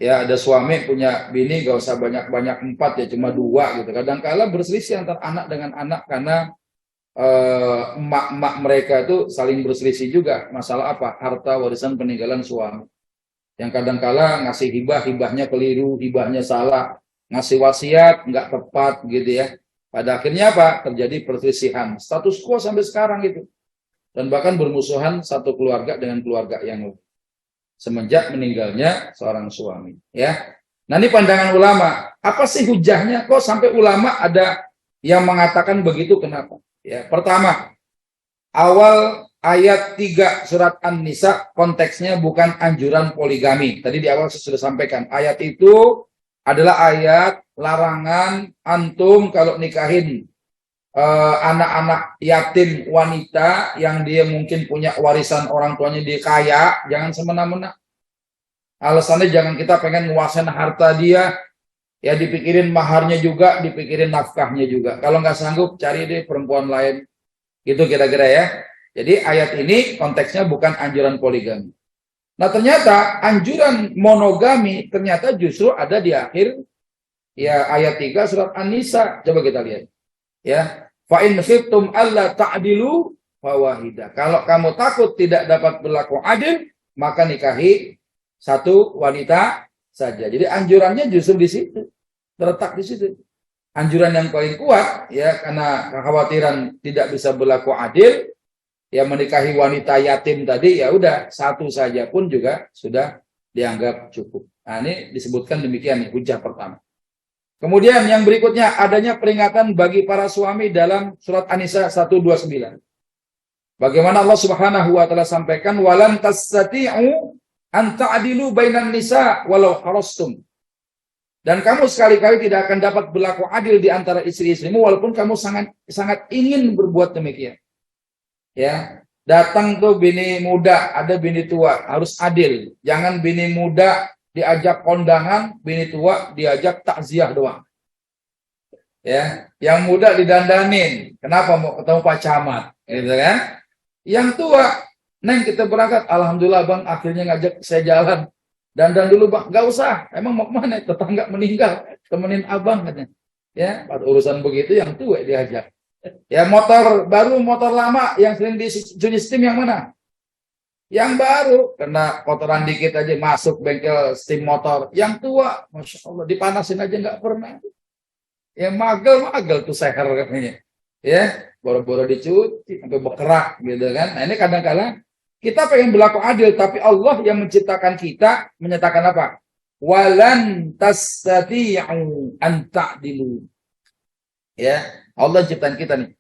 Ya, ada suami punya bini, gak usah banyak-banyak 4 ya, cuma 2 gitu. Kadang-kala berselisih antara anak dengan anak karena emak-emak mereka itu saling berselisih juga. Masalah apa? Harta warisan peninggalan suami. Yang kadang-kala ngasih hibahnya keliru, hibahnya salah. Ngasih wasiat nggak tepat gitu ya. Pada akhirnya apa? Terjadi perselisihan. Status quo sampai sekarang gitu. Dan bahkan bermusuhan satu keluarga dengan keluarga yang lain. Semenjak meninggalnya seorang suami. Ya. Nah, ini pandangan ulama. Apa sih hujahnya? Kok sampai ulama ada yang mengatakan begitu? Kenapa? Ya, pertama, awal ayat 3 surat An-Nisa konteksnya bukan anjuran poligami. Tadi di awal saya sudah sampaikan. Ayat itu adalah ayat larangan antum kalau nikahin anak-anak yatim wanita yang dia mungkin punya warisan orang tuanya, dia kaya, jangan semena-mena. Alasannya jangan kita pengen nguasain harta dia, ya dipikirin maharnya juga, dipikirin nafkahnya juga. Kalau nggak sanggup, cari deh perempuan lain. Gitu kira-kira ya. Jadi ayat ini konteksnya bukan anjuran poligami. Nah, ternyata anjuran monogami ternyata justru ada di akhir ya ayat 3 surat An-Nisa. Coba kita lihat. Ya, fa in khiftum alla ta'dilu fawahidah. Kalau kamu takut tidak dapat berlaku adil, maka nikahi satu wanita saja. Jadi anjurannya justru di situ. Terletak di situ. Anjuran yang paling kuat ya, karena kekhawatiran tidak bisa berlaku adil, ya menikahi wanita yatim tadi, ya udah satu saja pun juga sudah dianggap cukup. Nah, ini disebutkan demikian nih, hujah pertama. Kemudian yang berikutnya adanya peringatan bagi para suami dalam surat An-Nisa 129. Bagaimana Allah Subhanahu wa taala sampaikan, walan tastati'u an ta'dilu bainan nisa walau harastum. Dan kamu sekali-kali tidak akan dapat berlaku adil di antara istri-istrimu walaupun kamu sangat sangat ingin berbuat demikian. Ya, datang tuh bini muda, ada bini tua, harus adil. Jangan bini muda diajak kondangan, bini tua diajak takziah doang. Ya, yang muda didandanin. Kenapa mau ketemu Pak Camat? Gitu kan? Yang tua, Neng kita berangkat. Alhamdulillah bang, akhirnya ngajak saya jalan. Dandan dulu bang, nggak usah. Emang mau kemana? Tetangga meninggal, temenin abang katanya. Ya, pada urusan begitu yang tua diajak. Ya motor baru, motor lama yang sering dicuci steam yang mana? Yang baru, kena kotoran dikit aja masuk bengkel steam motor. Yang tua, masya Allah, dipanasin aja nggak pernah. Ya magel-magel tuh seher katanya. Ya, boro-boro dicuci sampai berkerak gitu kan. Nah, ini kadang-kadang kita pengen berlaku adil, tapi Allah yang menciptakan kita menyatakan apa? Walan tastati'u an ta'dilu. Ya, Allah ciptaan kita nih.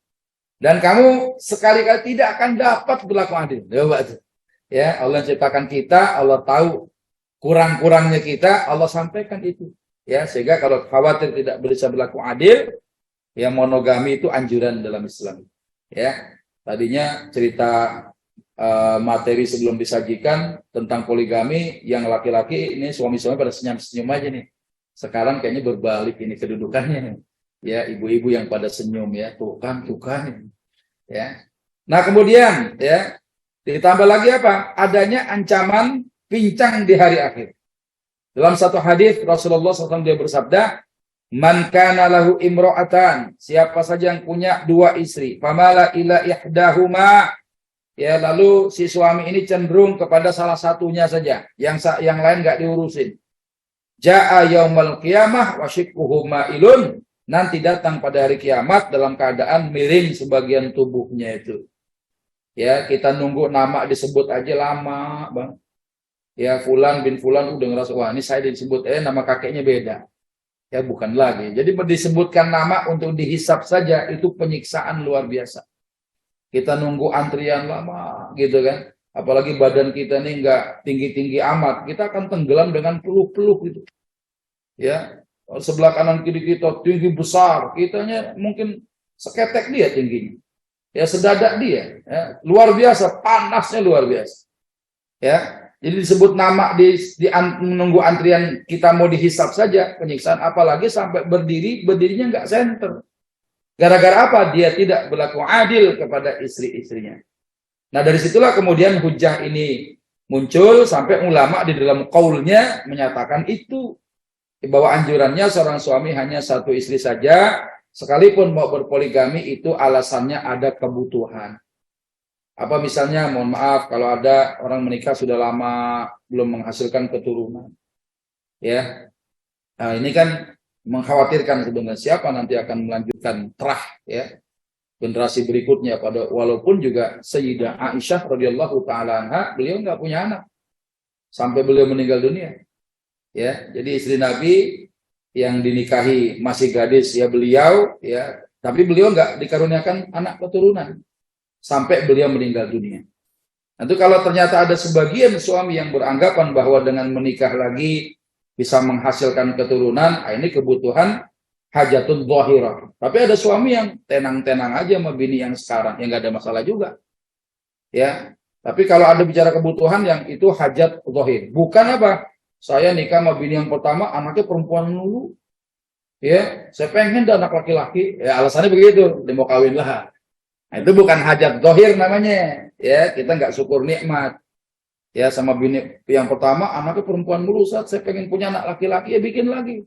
Dan kamu sekali-kali tidak akan dapat berlaku adil. Coba tuh. Ya, Allah ciptakan kita, Allah tahu kurang-kurangnya kita, Allah sampaikan itu. Ya, sehingga kalau khawatir tidak bisa berlaku adil, ya monogami itu anjuran dalam Islam. Ya, tadinya cerita materi sebelum disajikan tentang poligami, yang laki-laki ini suami-suami pada senyum-senyum aja nih. Sekarang kayaknya berbalik ini kedudukannya. Ya, ibu-ibu yang pada senyum ya, tuh kan. Ya. Nah, kemudian ya, ditambah lagi apa? Adanya ancaman pincang di hari akhir. Dalam satu hadis Rasulullah SAW dia bersabda, "Man kana lahu imra'atan," siapa saja yang punya dua istri, "famala ila ihdahuma," ya lalu si suami ini cenderung kepada salah satunya saja, yang lain nggak diurusin. Jaa yaumal qiyamah wa shiqquhu ma'ilun, nanti datang pada hari kiamat dalam keadaan miring sebagian tubuhnya itu. Ya, kita nunggu nama disebut aja lama, Bang. Ya, Fulan bin Fulan udah ngerasa, wah ini saya disebut, nama kakeknya beda. Ya, bukan lagi. Jadi disebutkan nama untuk dihisap saja, itu penyiksaan luar biasa. Kita nunggu antrian lama gitu kan. Apalagi badan kita nih nggak tinggi-tinggi amat. Kita akan tenggelam dengan peluh-peluh gitu. Ya, sebelah kanan kiri kita tinggi besar. Kitanya mungkin seketek dia tingginya. Ya, sedadak dia. Ya, luar biasa, panasnya luar biasa. Ya, jadi disebut nama menunggu antrian kita mau dihisap saja penyiksaan. Apalagi sampai berdirinya nggak center. Gara-gara apa? Dia tidak berlaku adil kepada istri-istrinya. Nah, dari situlah kemudian hujah ini muncul sampai ulama di dalam qaulnya menyatakan itu. Bahwa anjurannya seorang suami hanya satu istri saja, sekalipun mau berpoligami itu alasannya ada kebutuhan. Apa misalnya, mohon maaf, kalau ada orang menikah sudah lama belum menghasilkan keturunan. Ya, nah, ini kan mengkhawatirkan sebenarnya siapa nanti akan melanjutkan terah ya generasi berikutnya, walaupun juga Sayyidah Aisyah radhiyallahu taala anha beliau nggak punya anak sampai beliau meninggal dunia ya. Jadi istri Nabi yang dinikahi masih gadis ya beliau ya, tapi beliau nggak dikaruniakan anak keturunan sampai beliau meninggal dunia. Nanti kalau ternyata ada sebagian suami yang beranggapan bahwa dengan menikah lagi bisa menghasilkan keturunan, ini kebutuhan hajatun dhahirah. Tapi ada suami yang tenang-tenang aja sama bini yang sekarang, yang nggak ada masalah juga. Ya, tapi kalau ada bicara kebutuhan yang itu hajat dhahir. Bukan apa? Saya nikah sama bini yang pertama, anaknya perempuan dulu. Ya, saya pengen ada anak laki-laki. Ya, alasannya begitu, dia mau kawin lah. Nah, itu bukan hajat dhahir namanya. Ya, kita nggak syukur nikmat. Ya, sama bini yang pertama anaknya perempuan mulu, saat saya pengen punya anak laki-laki ya bikin lagi.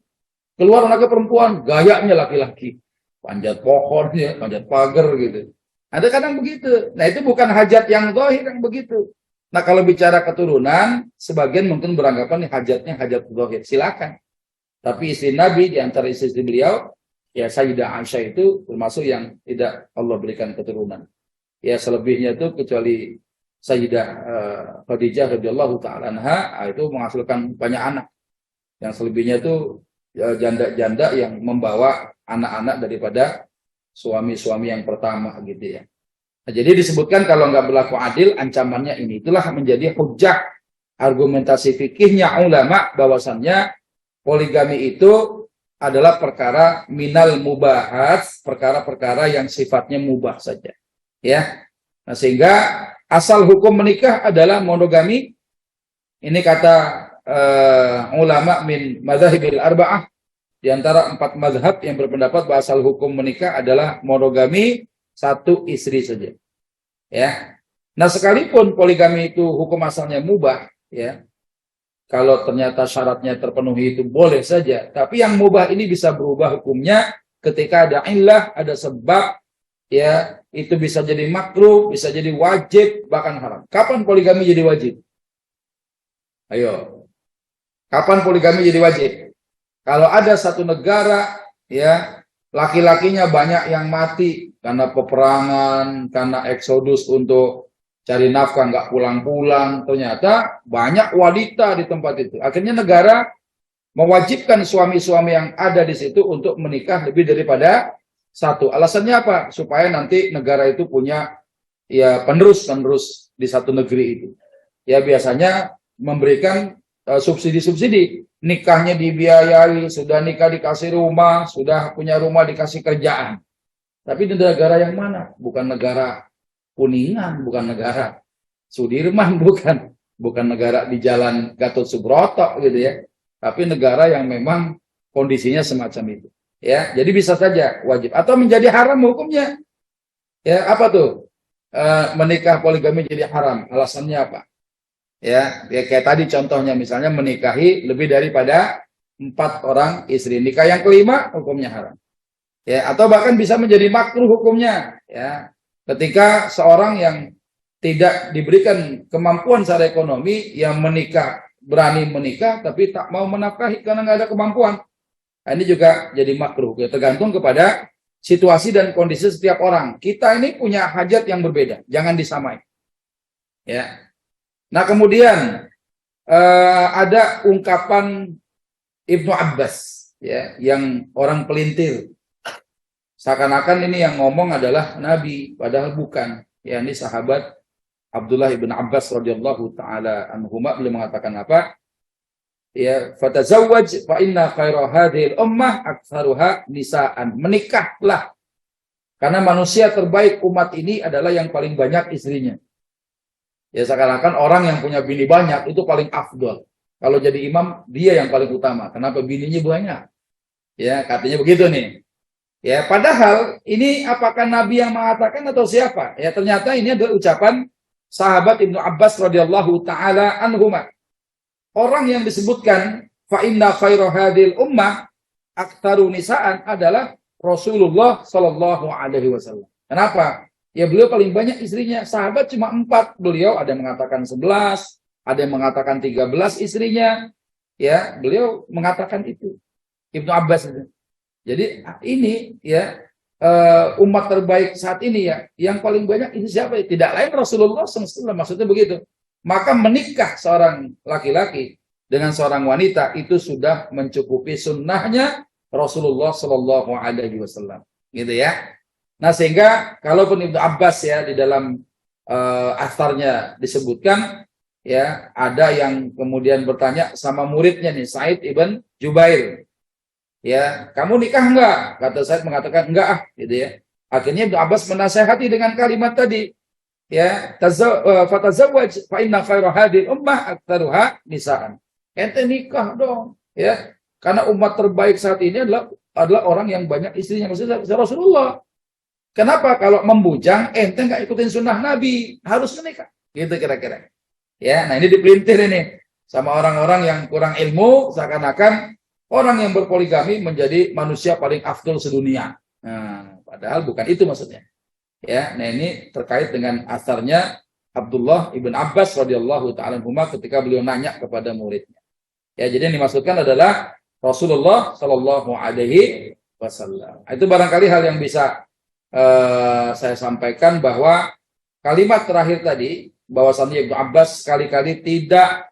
Keluar anaknya perempuan, gayanya laki-laki. Panjat pohon ya, panjat pagar gitu. Ada kadang begitu. Nah, itu bukan hajat yang zahir yang begitu. Nah, kalau bicara keturunan, sebagian mungkin beranggapan nih hajatnya hajat zahir. Silakan. Tapi istri Nabi di antara istri beliau, ya Sayyidah Aisyah itu termasuk yang tidak Allah berikan keturunan. Ya, selebihnya itu kecuali Sayyidah Khadijah radhiyallahu taala anha itu menghasilkan banyak anak. Yang selebihnya itu janda-janda yang membawa anak-anak daripada suami-suami yang pertama gitu ya. Nah, jadi disebutkan kalau nggak berlaku adil ancamannya ini. Itulah menjadi hujjah argumentasi fikihnya ulama bahwasannya poligami itu adalah perkara minal mubahat, perkara-perkara yang sifatnya mubah saja. Ya. Nah, sehingga asal hukum menikah adalah monogami. Ini kata ulama min madzahibil arba'ah, di antara 4 mazhab yang berpendapat bahwa asal hukum menikah adalah monogami, 1 istri saja. Ya. Nah, sekalipun poligami itu hukum asalnya mubah, ya. Kalau ternyata syaratnya terpenuhi itu boleh saja. Tapi yang mubah ini bisa berubah hukumnya ketika ada illah, ada sebab, ya, itu bisa jadi makruh, bisa jadi wajib, bahkan haram. Kapan poligami jadi wajib? Ayo. Kapan poligami jadi wajib? Kalau ada satu negara, ya, laki-lakinya banyak yang mati karena peperangan, karena eksodus untuk cari nafkah nggak pulang-pulang, ternyata banyak wanita di tempat itu. Akhirnya negara mewajibkan suami-suami yang ada di situ untuk menikah lebih daripada 1. Alasannya apa? Supaya nanti negara itu punya, ya, penerus di satu negeri itu. Ya, biasanya memberikan subsidi-subsidi. Nikahnya dibiayai, sudah nikah dikasih rumah, sudah punya rumah dikasih kerjaan. Tapi di negara yang mana? Bukan negara Kuningan, bukan negara Sudirman, bukan negara di Jalan Gatot Subroto gitu ya. Tapi negara yang memang kondisinya semacam itu. Ya, jadi bisa saja wajib atau menjadi haram hukumnya. Ya, apa tuh? Menikah poligami jadi haram. Alasannya apa? Ya, kayak tadi contohnya, misalnya menikahi lebih daripada 4 orang istri. Nikah yang kelima hukumnya haram. Ya, atau bahkan bisa menjadi makruh hukumnya, ya. Ketika seorang yang tidak diberikan kemampuan secara ekonomi, yang menikah, berani menikah, tapi tak mau menafkahi karena nggak ada kemampuan. Nah, ini juga jadi makruh. Ya, tergantung kepada situasi dan kondisi setiap orang. Kita ini punya hajat yang berbeda, jangan disamai. Ya. Nah, kemudian ada ungkapan Ibnu Abbas, ya, yang orang pelintir. Seakan-akan ini yang ngomong adalah Nabi, padahal bukan. Ya, ini sahabat Abdullah ibn Abbas radhiyallahu taala anhuma, beliau mengatakan apa? Ya, fatazawwaj fa inna khaira hadhil ummah aktsaruha nisaan. Menikahlah. Karena manusia terbaik umat ini adalah yang paling banyak istrinya. Ya, seakan-akan orang yang punya bini banyak itu paling afdol. Kalau jadi imam, dia yang paling utama. Kenapa? Bininya banyak. Ya, katanya begitu nih. Ya, padahal ini apakah Nabi yang mengatakan atau siapa? Ya, ternyata ini adalah ucapan sahabat Ibnu Abbas radhiyallahu taala anhuma. Orang yang disebutkan fa inna khairu hadhil ummah aktsaru nisaan adalah Rasulullah sallallahu alaihi wasallam. Kenapa? Ya, beliau paling banyak istrinya. Sahabat cuma 4, beliau ada yang mengatakan 11, ada yang mengatakan 13 istrinya. Ya, beliau mengatakan itu. Ibnu Abbas itu. Jadi ini, ya, umat terbaik saat ini, ya, yang paling banyak ini siapa? Tidak lain Rasulullah SAW, maksudnya begitu. Maka menikah seorang laki-laki dengan seorang wanita itu sudah mencukupi sunnahnya Rasulullah Shallallahu Alaihi Wasallam, gitu ya. Nah, sehingga kalaupun Ibnu Abbas, ya, di dalam asarnya disebutkan, ya, ada yang kemudian bertanya sama muridnya nih, Said ibn Jubair. Ya, kamu nikah enggak? Kata Said mengatakan enggak, gitu ya. Akhirnya Ibnu Abbas menasehati dengan kalimat tadi. Ya, fatazawwaj fa inna khairu hadhil ummah aktsaruha nisaan. Ente nikah dong, ya. Karena umat terbaik saat ini adalah orang yang banyak istrinya, maksudnya Rasulullah. Kenapa kalau membujang ente enggak ikutin sunnah Nabi, harus menikah. Gitu kira-kira. Ya, nah ini dipelintir ini sama orang-orang yang kurang ilmu, seakan-akan orang yang berpoligami menjadi manusia paling afdol sedunia. Nah, padahal bukan itu maksudnya. Ya, nah ini terkait dengan asarnya Abdullah ibn Abbas radhiyallahu taala anhuma ketika beliau nanya kepada muridnya. Ya, jadi yang dimaksudkan adalah Rasulullah Shallallahu Alaihi Wasallam. Itu barangkali hal yang bisa saya sampaikan, bahwa kalimat terakhir tadi, bahwasannya Ibnu Abbas sekali-kali tidak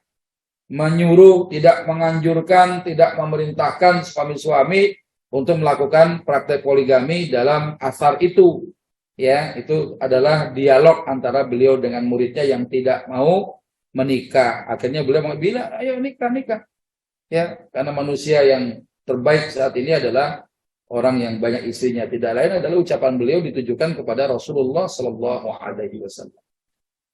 menyuruh, tidak menganjurkan, tidak memerintahkan suami-suami untuk melakukan praktek poligami dalam asar itu. Ya, itu adalah dialog antara beliau dengan muridnya yang tidak mau menikah. Akhirnya beliau bilang, ayo nikah. Ya, karena manusia yang terbaik saat ini adalah orang yang banyak istrinya. Tidak lain adalah ucapan beliau ditujukan kepada Rasulullah Sallallahu Alaihi Wasallam.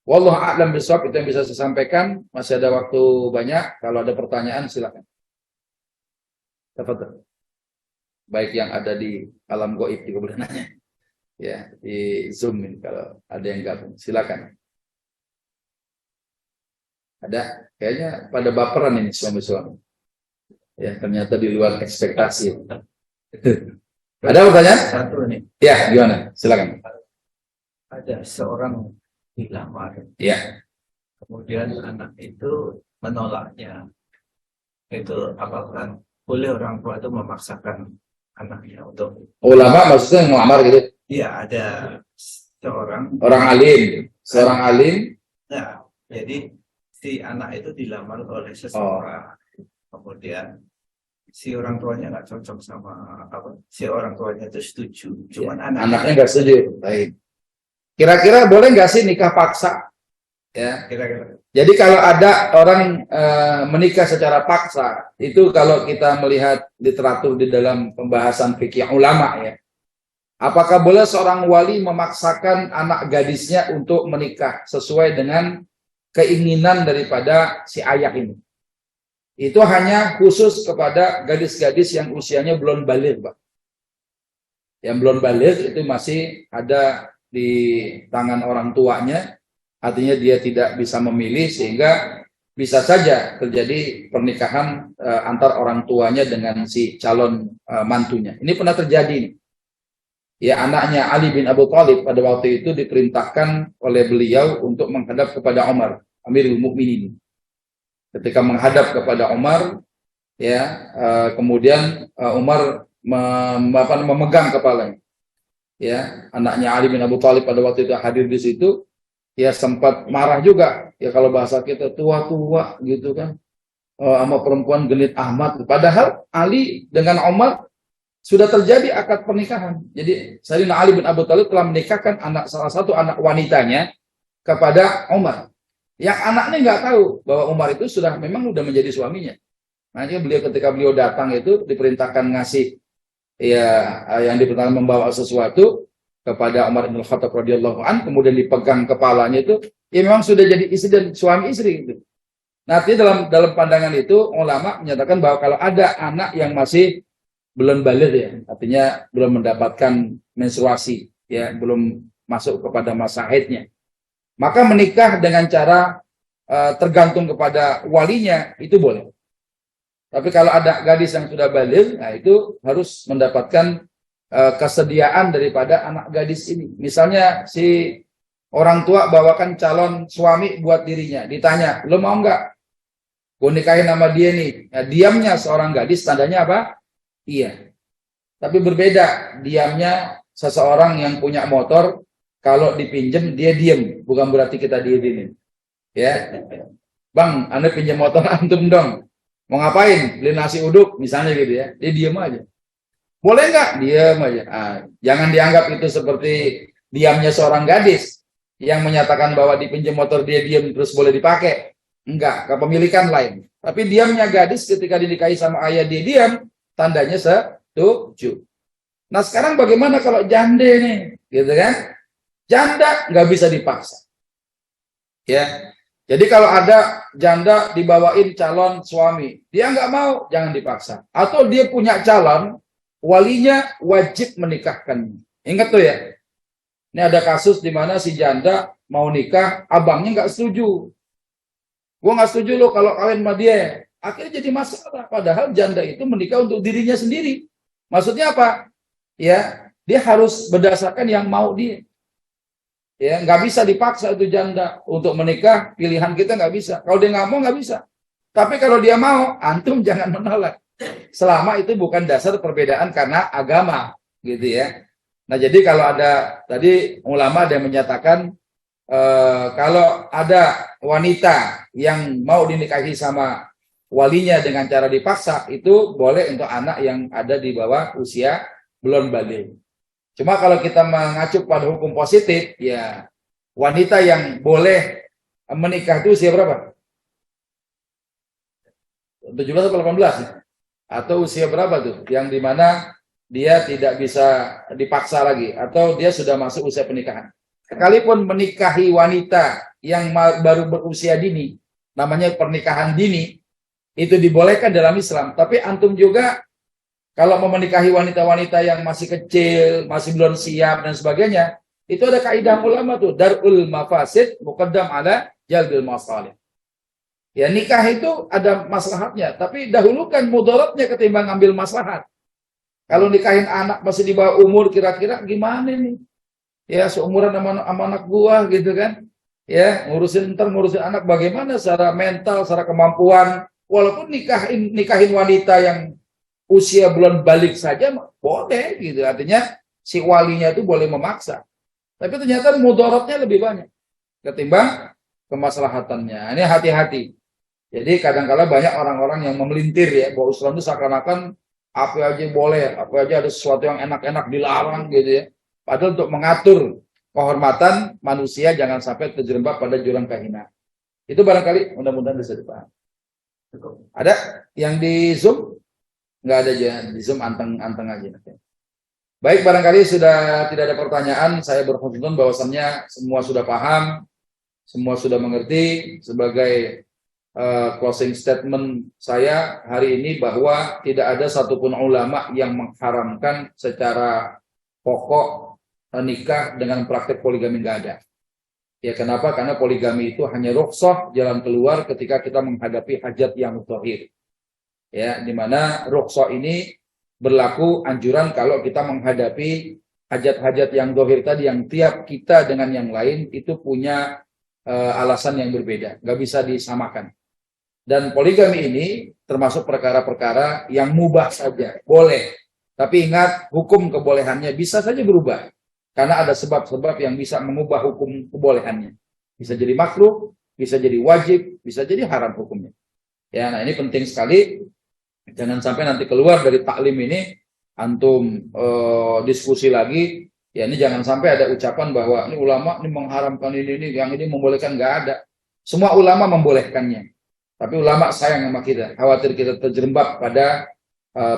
Wallahu a'lam bishawab, itu yang bisa saya sampaikan. Masih ada waktu banyak. Kalau ada pertanyaan silakan. Tafadhol. Baik yang ada di alam gaib juga boleh nanya. Ya, di Zoom ini kalau ada yang gabung. Silakan. Ada? Kayaknya pada baperan ini suami-suami. Ya, ternyata di luar ekspektasi. Ada pertanyaan? Satu nih, Ya, gimana? Silakan. ada seorang dilamar, Ya. kemudian anak itu menolaknya. Itu apakah boleh orang tua itu memaksakan anaknya untuk? Ulama maksudnya ngelamar gitu. Iya, ada seorang. Orang alim. Seorang alim. Nah, jadi si anak itu dilamar oleh seseorang. Kemudian si orang tuanya nggak cocok sama apa? Si orang tuanya itu setuju, cuman Anaknya nggak setuju. Baik. Kira-kira boleh nggak sih nikah paksa? Ya. kira-kira. Jadi kalau ada orang menikah secara paksa, itu kalau kita melihat literatur di dalam pembahasan fikih ulama ya, apakah boleh seorang wali memaksakan anak gadisnya untuk menikah sesuai dengan keinginan daripada si ayah ini? Itu hanya khusus kepada gadis-gadis yang usianya belum baligh, Pak. Yang belum baligh itu masih ada di tangan orang tuanya, artinya dia tidak bisa memilih, sehingga bisa saja terjadi pernikahan antar orang tuanya dengan si calon mantunya. Ini pernah terjadi nih. Ya, anaknya Ali bin Abu Thalib pada waktu itu diperintahkan oleh beliau untuk menghadap kepada Umar, Amirul Mukminin. Ketika menghadap kepada Umar, ya, kemudian Umar memegang kepalanya. Ya, anaknya Ali bin Abu Thalib pada waktu itu hadir di situ, ya sempat marah juga. Ya kalau bahasa kita tua-tua gitu kan, sama perempuan genit Ahmad. Padahal Ali dengan Umar sudah terjadi akad pernikahan. Jadi Sayyidina Ali bin Abu Thalib telah menikahkan salah satu anak wanitanya kepada Umar. Yang anaknya nggak tahu bahwa Umar itu memang sudah menjadi suaminya. Makanya ketika beliau datang itu diperintahkan ngasih, ya, yang diperintahkan membawa sesuatu kepada Umar bin Khattab radhiyallahu an, kemudian dipegang kepalanya itu, ya memang sudah jadi istri dan suami istri gitu. Nah, dalam pandangan itu ulama menyatakan bahwa kalau ada anak yang masih belum baligh ya, artinya belum mendapatkan menstruasi, ya, belum masuk kepada masa haidnya, maka menikah dengan cara tergantung kepada walinya itu boleh. Tapi kalau ada gadis yang sudah baligh, nah itu harus mendapatkan kesediaan daripada anak gadis ini. Misalnya si orang tua bawakan calon suami buat dirinya, ditanya, lo mau nggak gue nikahin sama dia nih? Nah, diamnya seorang gadis tandanya apa? Iya. Tapi berbeda diamnya seseorang yang punya motor, kalau dipinjem dia diem, bukan berarti kita diizinin. Ya, Bang, Anda pinjam motor antum dong. Mau ngapain? Beli nasi uduk misalnya gitu ya. Dia diem aja. Boleh nggak? Diem aja. Jangan dianggap itu seperti diamnya seorang gadis yang menyatakan bahwa dipinjam motor dia diem terus boleh dipakai. Enggak, kepemilikan lain. Tapi diamnya gadis ketika dinikahi sama ayah dia diam, tandanya setuju. Nah sekarang bagaimana kalau jande nih, gitu kan? Janda nggak bisa dipaksa. Ya, jadi kalau ada janda dibawain calon suami, dia nggak mau, jangan dipaksa. Atau dia punya calon, walinya wajib menikahkan. Ingat tuh ya. Ini ada kasus di mana si janda mau nikah, abangnya nggak setuju. Gua nggak setuju lo kalau kawin sama dia. Akhirnya jadi masalah. Padahal janda itu menikah untuk dirinya sendiri. Maksudnya apa? Ya, dia harus berdasarkan yang mau dia. Ya, nggak bisa dipaksa itu janda untuk menikah. Pilihan kita nggak bisa. Kalau dia nggak mau, nggak bisa. Tapi kalau dia mau, antum jangan menolak. Selama itu bukan dasar perbedaan karena agama, gitu ya. Nah, jadi kalau ada tadi ulama ada yang menyatakan kalau ada wanita yang mau dinikahi sama walinya dengan cara dipaksa, itu boleh untuk anak yang ada di bawah usia belum baligh. Cuma kalau kita mengacu pada hukum positif, ya wanita yang boleh menikah itu usia berapa? 17 atau 18 ya? Atau usia berapa tuh yang dimana dia tidak bisa dipaksa lagi atau dia sudah masuk usia pernikahan. Sekalipun menikahi wanita yang baru berusia dini, namanya pernikahan dini, itu dibolehkan dalam Islam. Tapi antum juga kalau mau menikahi wanita-wanita yang masih kecil, masih belum siap dan sebagainya, itu ada kaidah ulama tuh, darul mafasid muqaddam ala jalbil masalih. Ya nikah itu ada maslahatnya, tapi dahulukan mudaratnya ketimbang ambil maslahat. Kalau nikahin anak masih di bawah umur, kira-kira gimana nih? Ya seumuran sama anak gua gitu kan. Ya ngurusin anak bagaimana secara mental, secara kemampuan. Walaupun nikahin wanita yang usia belum balik saja boleh gitu. Artinya si walinya itu boleh memaksa. Tapi ternyata mudaratnya lebih banyak ketimbang kemaslahatannya. Ini hati-hati. Jadi kadang-kala banyak orang-orang yang memelintir ya, bahwa Islam itu seakan-akan apa aja boleh, apa aja ada sesuatu yang enak-enak dilarang gitu ya. Padahal untuk mengatur kehormatan manusia jangan sampai terjerembab pada jurang kehinaan. Itu barangkali mudah-mudahan bisa dipahami. Ada yang di Zoom? Nggak ada aja, di Zoom anteng aja. Baik, barangkali sudah tidak ada pertanyaan. Saya berkomitmen bahwasannya semua sudah paham, semua sudah mengerti. Sebagai closing statement saya hari ini bahwa tidak ada satupun ulama yang mengharamkan secara pokok nikah dengan praktek poligami, nggak ada. Ya kenapa? Karena poligami itu hanya rukhsah, jalan keluar ketika kita menghadapi hajat yang dhahir. Ya, di mana rukhsah ini berlaku anjuran kalau kita menghadapi hajat-hajat yang dhahir tadi, yang tiap kita dengan yang lain itu punya alasan yang berbeda, nggak bisa disamakan. Dan poligami ini termasuk perkara-perkara yang mubah saja, boleh. Tapi ingat, hukum kebolehannya bisa saja berubah. Karena ada sebab-sebab yang bisa mengubah hukum kebolehannya. Bisa jadi makruh, bisa jadi wajib, bisa jadi haram hukumnya. Ya, nah ini penting sekali. Jangan sampai nanti keluar dari taklim ini, antum diskusi lagi. Ya ini jangan sampai ada ucapan bahwa ini ulama ini mengharamkan ini, yang ini membolehkan, nggak ada. Semua ulama membolehkannya. Tapi ulama sayang sama kita, khawatir kita terjerembab pada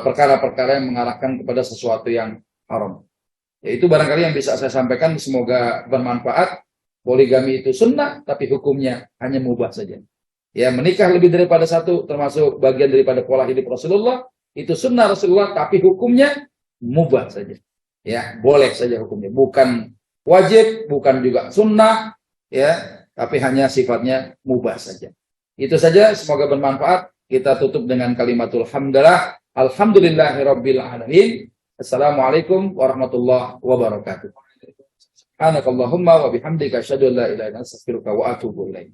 perkara-perkara yang mengarahkan kepada sesuatu yang haram. Ya, itu barangkali yang bisa saya sampaikan, semoga bermanfaat. Poligami itu sunnah, tapi hukumnya hanya mubah saja. Ya, menikah lebih daripada satu, termasuk bagian daripada pola hidup Rasulullah, itu sunnah Rasulullah, tapi hukumnya mubah saja. Ya, boleh saja hukumnya, bukan wajib, bukan juga sunnah, ya, tapi hanya sifatnya mubah saja. Itu saja, semoga bermanfaat. Kita tutup dengan kalimatul hamdalah. Alhamdulillahirabbil alamin. Assalamualaikum warahmatullahi wabarakatuh. Subhanakallahumma wa bihamdika asyhadu an la ilaha illa anta astaghfiruka wa atubu ilaik.